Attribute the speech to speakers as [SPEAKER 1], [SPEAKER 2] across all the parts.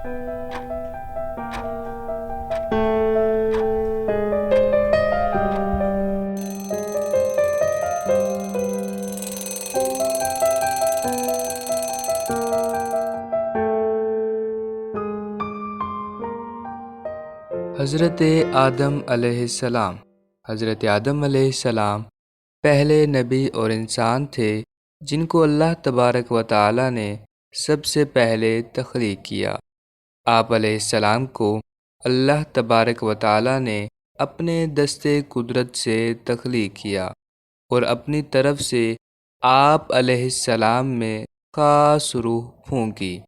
[SPEAKER 1] حضرت آدم علیہ السلام۔ حضرت آدم علیہ السلام پہلے نبی اور انسان تھے جن کو اللہ تبارک و تعالی نے سب سے پہلے تخلیق کیا۔ آپ علیہ السلام کو اللہ تبارک و تعالی نے اپنے دستے قدرت سے تخلیق کیا اور اپنی طرف سے آپ علیہ السلام میں خاص روح پھونکی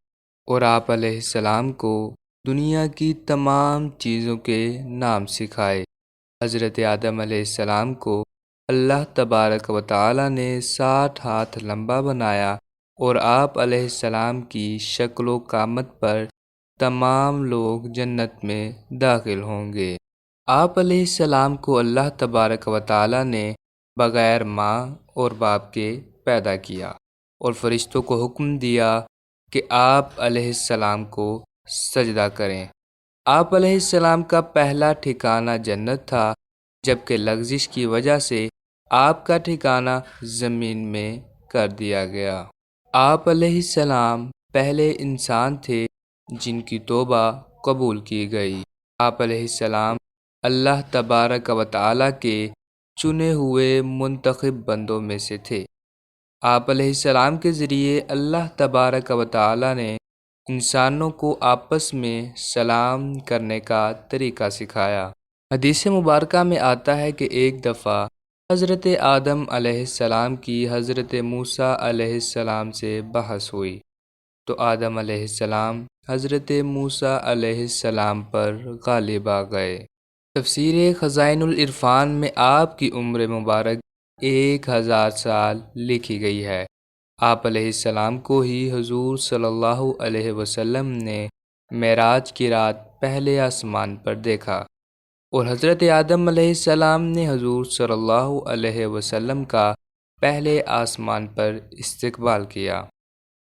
[SPEAKER 1] اور آپ علیہ السلام کو دنیا کی تمام چیزوں کے نام سکھائے۔ حضرت آدم علیہ السلام کو اللہ تبارک و تعالی نے 60 ہاتھ لمبا بنایا اور آپ علیہ السلام کی شکل و قامت پر تمام لوگ جنت میں داخل ہوں گے۔ آپ علیہ السلام کو اللہ تبارک و تعالی نے بغیر ماں اور باپ کے پیدا کیا اور فرشتوں کو حکم دیا کہ آپ علیہ السلام کو سجدہ کریں۔ آپ علیہ السلام کا پہلا ٹھکانہ جنت تھا، جبکہ لغزش کی وجہ سے آپ کا ٹھکانہ زمین میں کر دیا گیا۔ آپ علیہ السلام پہلے انسان تھے جن کی توبہ قبول کی گئی۔ آپ علیہ السلام اللہ تبارک و تعالی کے چنے ہوئے منتخب بندوں میں سے تھے۔ آپ علیہ السلام کے ذریعے اللہ تبارک و تعالی نے انسانوں کو آپس میں سلام کرنے کا طریقہ سکھایا۔ حدیث مبارکہ میں آتا ہے کہ ایک دفعہ حضرت آدم علیہ السلام کی حضرت موسیٰ علیہ السلام سے بحث ہوئی تو آدم علیہ السلام حضرت موسیٰ علیہ السلام پر غالب آ گئے۔ تفسیر خزائن العرفان میں آپ کی عمر مبارک 1000 سال لکھی گئی ہے۔ آپ علیہ السلام کو ہی حضور صلی اللہ علیہ وسلم نے معراج کی رات پہلے آسمان پر دیکھا اور حضرت آدم علیہ السلام نے حضور صلی اللہ علیہ وسلم کا پہلے آسمان پر استقبال کیا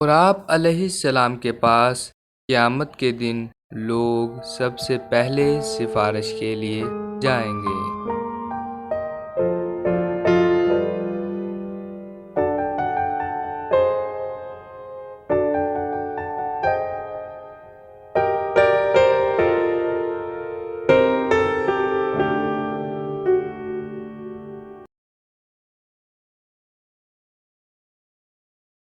[SPEAKER 1] اور آپ علیہ السلام کے پاس قیامت کے دن لوگ سب سے پہلے سفارش کے لیے جائیں گے۔